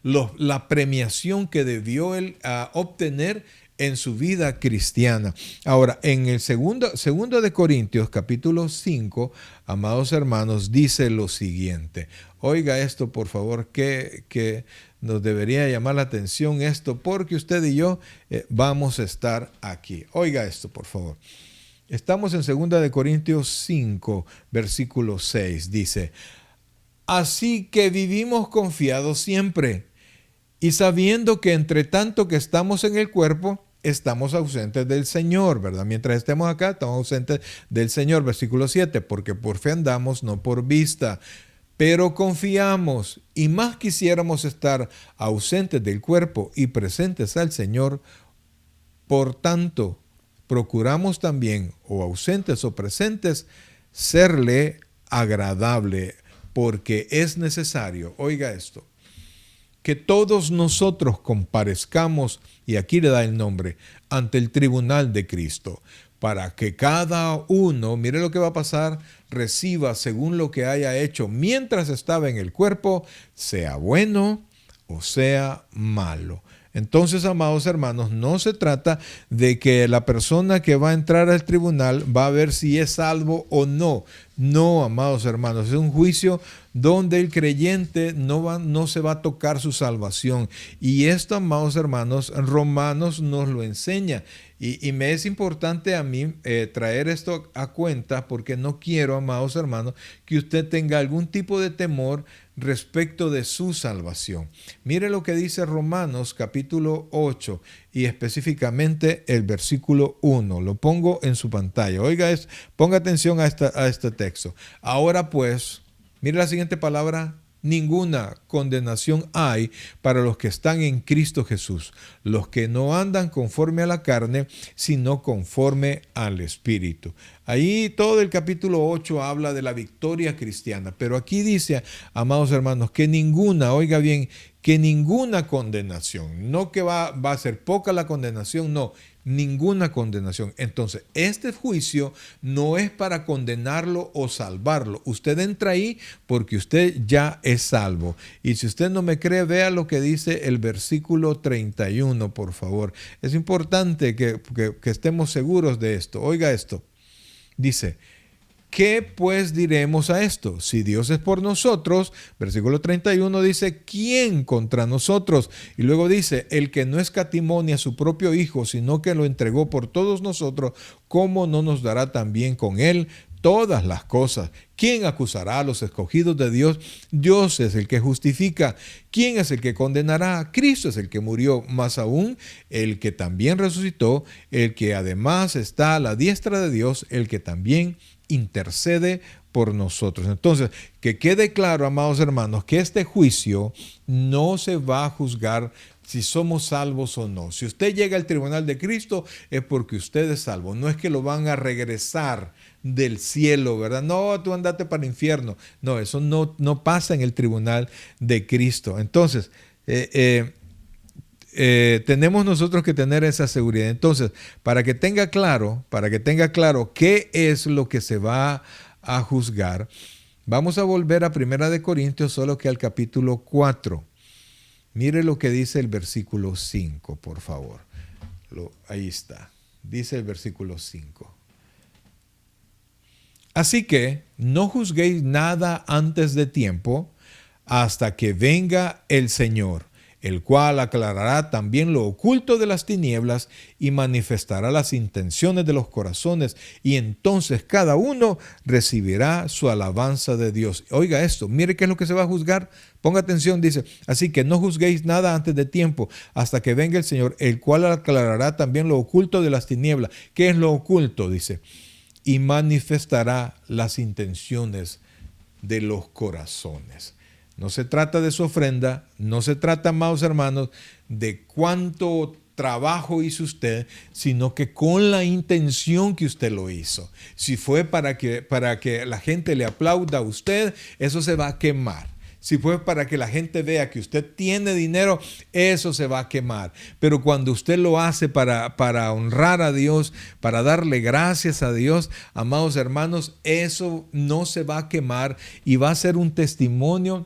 la premiación que debió él obtener en su vida cristiana. Ahora, en el segundo de Corintios, capítulo 5, amados hermanos, dice lo siguiente. Oiga esto, por favor, que nos debería llamar la atención esto, porque usted y yo vamos a estar aquí. Oiga esto, por favor. Estamos en 2 de Corintios 5, versículo 6. Dice, así que vivimos confiados siempre, y sabiendo que entre tanto que estamos en el cuerpo, estamos ausentes del Señor, ¿verdad? Mientras estemos acá, estamos ausentes del Señor. Versículo 7, porque por fe andamos, no por vista. Pero confiamos, y más quisiéramos estar ausentes del cuerpo y presentes al Señor. Por tanto, procuramos también, o ausentes o presentes, serle agradable, porque es necesario, oiga esto, que todos nosotros comparezcamos, y aquí le da el nombre, ante el tribunal de Cristo, para que cada uno, mire lo que va a pasar, reciba según lo que haya hecho mientras estaba en el cuerpo, sea bueno o sea malo. Entonces, amados hermanos, no se trata de que la persona que va a entrar al tribunal va a ver si es salvo o no. No, amados hermanos, es un juicio donde el creyente no se va a tocar su salvación. Y esto, amados hermanos, Romanos nos lo enseña. Y me es importante a mí traer esto a cuenta, porque no quiero, amados hermanos, que usted tenga algún tipo de temor respecto de su salvación. Mire lo que dice Romanos capítulo 8 y específicamente el versículo 1. Lo pongo en su pantalla. Oiga, ponga atención a este texto. Ahora pues, mire la siguiente palabra. Ninguna condenación hay para los que están en Cristo Jesús, los que no andan conforme a la carne, sino conforme al Espíritu. Ahí todo el capítulo 8 habla de la victoria cristiana, pero aquí dice, amados hermanos, que ninguna, oiga bien, que ninguna condenación, no que va a ser poca la condenación, no, ninguna condenación. Entonces, este juicio no es para condenarlo o salvarlo. Usted entra ahí porque usted ya es salvo. Y si usted no me cree, vea lo que dice el versículo 31, por favor. Es importante que estemos seguros de esto. Oiga esto. Dice, ¿qué pues diremos a esto? Si Dios es por nosotros, versículo 31 dice, ¿quién contra nosotros? Y luego dice, el que no escatimó ni a su propio Hijo, sino que lo entregó por todos nosotros, ¿cómo no nos dará también con él todas las cosas. ¿Quién acusará a los escogidos de Dios? Dios es el que justifica. ¿Quién es el que condenará? Cristo es el que murió, más aún el que también resucitó, el que además está a la diestra de Dios, el que también intercede por nosotros. Entonces, que quede claro, amados hermanos, que este juicio no se va a juzgar si somos salvos o no. Si usted llega al tribunal de Cristo es porque usted es salvo. No es que lo van a regresar del cielo, ¿verdad? No, tú andate para el infierno. No, eso no pasa en el tribunal de Cristo. Entonces, tenemos nosotros que tener esa seguridad. Entonces, para que tenga claro qué es lo que se va a juzgar, vamos a volver a 1 Corintios, solo que al capítulo 4. Mire lo que dice el versículo 5, por favor. Ahí está. Dice el versículo 5. Así que no juzguéis nada antes de tiempo, hasta que venga el Señor, el cual aclarará también lo oculto de las tinieblas y manifestará las intenciones de los corazones, y entonces cada uno recibirá su alabanza de Dios. Oiga esto, mire qué es lo que se va a juzgar. Ponga atención, dice, así que no juzguéis nada antes de tiempo, hasta que venga el Señor, el cual aclarará también lo oculto de las tinieblas. ¿Qué es lo oculto? Dice, y manifestará las intenciones de los corazones. No se trata de su ofrenda, no se trata, amados hermanos, de cuánto trabajo hizo usted, sino que con la intención que usted lo hizo. Si fue para que la gente le aplauda a usted, eso se va a quemar. Si fue para que la gente vea que usted tiene dinero, eso se va a quemar. Pero cuando usted lo hace para honrar a Dios, para darle gracias a Dios, amados hermanos, eso no se va a quemar y va a ser un testimonio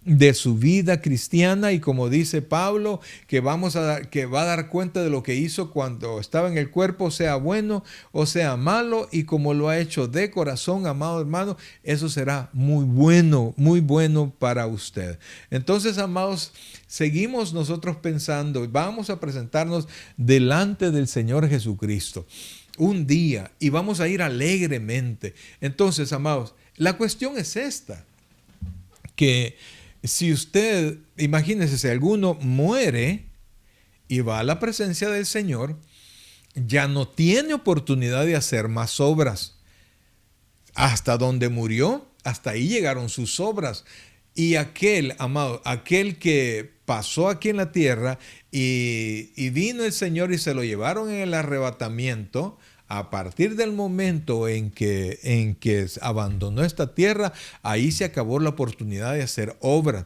de su vida cristiana, y como dice Pablo, que va a dar cuenta de lo que hizo cuando estaba en el cuerpo, sea bueno o sea malo, y como lo ha hecho de corazón, amado hermano, eso será muy bueno para usted. Entonces, amados, seguimos nosotros pensando, vamos a presentarnos delante del Señor Jesucristo un día y vamos a ir alegremente. Entonces, amados, la cuestión es esta, que si usted, imagínese, si alguno muere y va a la presencia del Señor, ya no tiene oportunidad de hacer más obras. Hasta donde murió, hasta ahí llegaron sus obras. Y aquel, amado, aquel que pasó aquí en la tierra y vino el Señor y se lo llevaron en el arrebatamiento, a partir del momento en que abandonó esta tierra, ahí se acabó la oportunidad de hacer obra.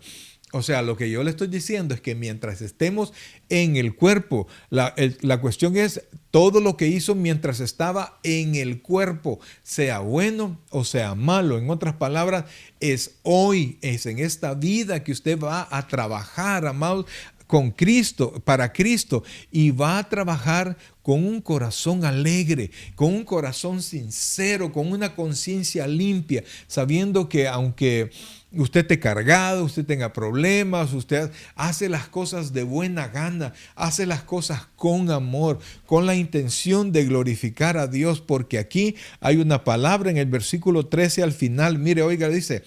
O sea, lo que yo le estoy diciendo es que mientras estemos en el cuerpo, la cuestión es todo lo que hizo mientras estaba en el cuerpo, sea bueno o sea malo. En otras palabras, es hoy, es en esta vida que usted va a trabajar, amados, con Cristo, para Cristo, y va a trabajar con un corazón alegre, con un corazón sincero, con una conciencia limpia, sabiendo que aunque usted esté cargado, usted tenga problemas, usted hace las cosas de buena gana, hace las cosas con amor, con la intención de glorificar a Dios, porque aquí hay una palabra en el versículo 13 al final. Mire, oiga, dice,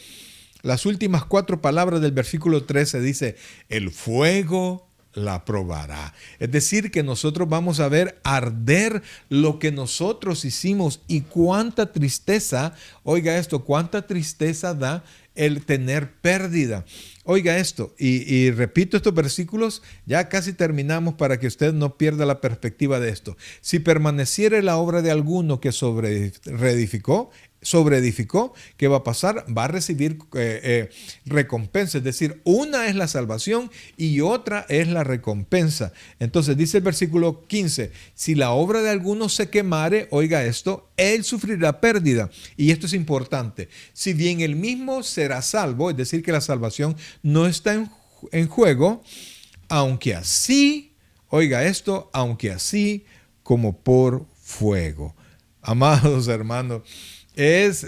las últimas 4 palabras del versículo 13 dice, el fuego la probará. Es decir, que nosotros vamos a ver arder lo que nosotros hicimos, y cuánta tristeza, oiga esto, cuánta tristeza da el tener pérdida. Oiga esto, y repito estos versículos, ya casi terminamos para que usted no pierda la perspectiva de esto. Si permaneciere la obra de alguno que sobreedificó, ¿qué va a pasar? Va a recibir recompensa. Es decir, una es la salvación y otra es la recompensa. Entonces dice el versículo 15, si la obra de alguno se quemare, oiga esto, él sufrirá pérdida. Y esto es importante. Si bien él mismo será salvo, es decir, que la salvación no está en juego, aunque así, oiga esto, aunque así como por fuego. Amados hermanos, es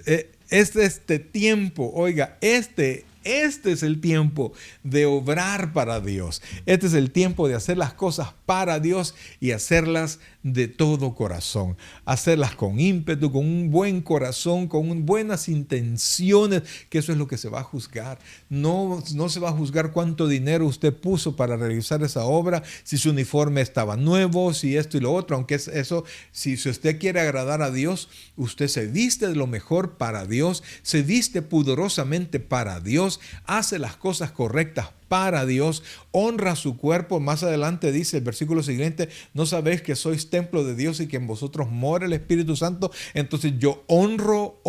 este tiempo, oiga, este Este es el tiempo de obrar para Dios. Este es el tiempo de hacer las cosas para Dios y hacerlas de todo corazón. Hacerlas con ímpetu, con un buen corazón, con buenas intenciones, que eso es lo que se va a juzgar. No se va a juzgar cuánto dinero usted puso para realizar esa obra, si su uniforme estaba nuevo, si esto y lo otro, aunque es eso, si usted quiere agradar a Dios, usted se viste de lo mejor para Dios, se viste pudorosamente para Dios, hace las cosas correctas para Dios, honra su cuerpo. Más adelante dice el versículo siguiente: ¿no sabéis que sois templo de Dios y que en vosotros mora el Espíritu Santo? Entonces yo honro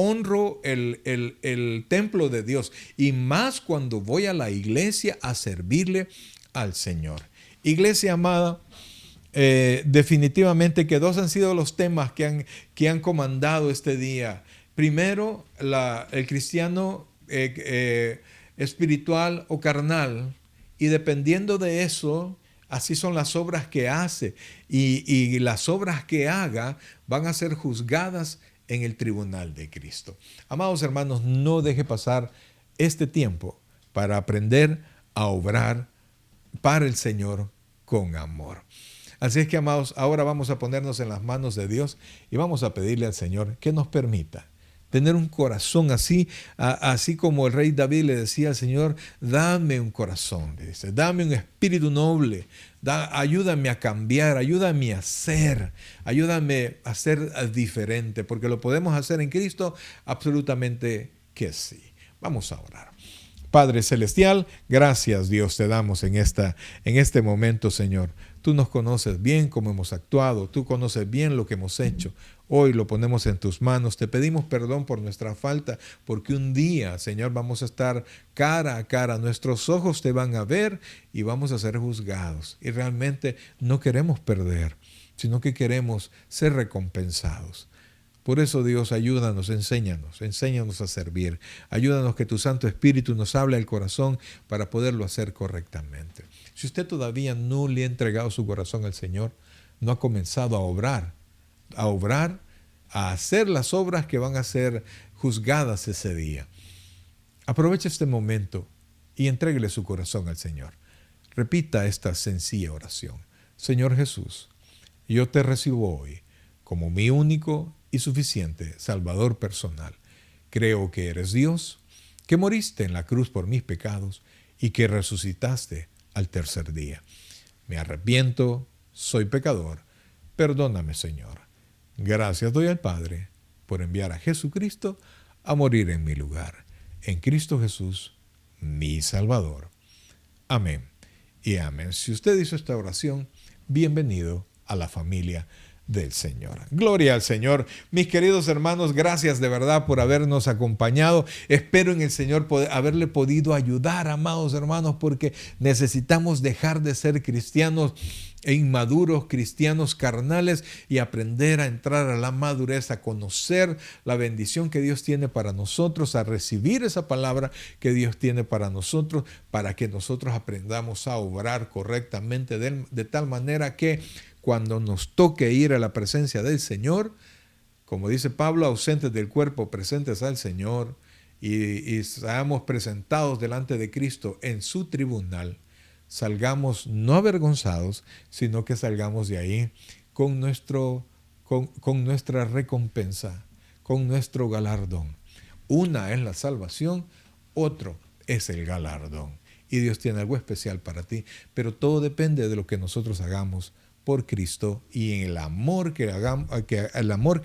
el templo de Dios, y más cuando voy a la iglesia a servirle al Señor. Iglesia amada, definitivamente que dos han sido los temas que han comandado este día. Primero, el cristiano espiritual o carnal, y dependiendo de eso, así son las obras que hace, y las obras que haga van a ser juzgadas en el tribunal de Cristo. Amados hermanos, no deje pasar este tiempo para aprender a obrar para el Señor con amor. Así es que, amados, ahora vamos a ponernos en las manos de Dios y vamos a pedirle al Señor que nos permita tener un corazón así como el rey David le decía al Señor: dame un corazón, dice, dame un espíritu noble, ayúdame a cambiar, ayúdame a ser diferente, porque lo podemos hacer en Cristo, absolutamente que sí. Vamos a orar. Padre Celestial, gracias Dios te damos en este momento, Señor. Tú nos conoces bien cómo hemos actuado, tú conoces bien lo que hemos hecho. Hoy lo ponemos en tus manos, te pedimos perdón por nuestra falta, porque un día, Señor, vamos a estar cara a cara, nuestros ojos te van a ver y vamos a ser juzgados. Y realmente no queremos perder, sino que queremos ser recompensados. Por eso, Dios, ayúdanos, enséñanos a servir. Ayúdanos que tu Santo Espíritu nos hable al corazón para poderlo hacer correctamente. Si usted todavía no le ha entregado su corazón al Señor, no ha comenzado a obrar, a hacer las obras que van a ser juzgadas ese día, aproveche este momento y entréguele su corazón al Señor. Repita esta sencilla oración: Señor Jesús, yo te recibo hoy como mi único y suficiente Salvador personal. Creo que eres Dios, que moriste en la cruz por mis pecados y que resucitaste al tercer día. Me arrepiento, soy pecador. Perdóname, Señor. Gracias doy al Padre por enviar a Jesucristo a morir en mi lugar. En Cristo Jesús, mi Salvador. Amén y amén. Si usted hizo esta oración, bienvenido a la familia del Señor. Gloria al Señor. Mis queridos hermanos, gracias de verdad por habernos acompañado. Espero en el Señor haberle podido ayudar, amados hermanos, porque necesitamos dejar de ser cristianos inmaduros, cristianos carnales, y aprender a entrar a la madurez, a conocer la bendición que Dios tiene para nosotros, a recibir esa palabra que Dios tiene para nosotros, para que nosotros aprendamos a obrar correctamente de tal manera que cuando nos toque ir a la presencia del Señor, como dice Pablo, ausentes del cuerpo, presentes al Señor, y seamos presentados delante de Cristo en su tribunal, salgamos no avergonzados, sino que salgamos de ahí con nuestra recompensa, con nuestro galardón. Una es la salvación, otro es el galardón. Y Dios tiene algo especial para ti, pero todo depende de lo que nosotros hagamos por Cristo y en el amor que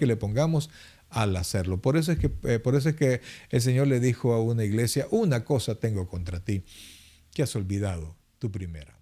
le pongamos al hacerlo. Por eso es que el Señor le dijo a una iglesia: una cosa tengo contra ti, que has olvidado tu primera.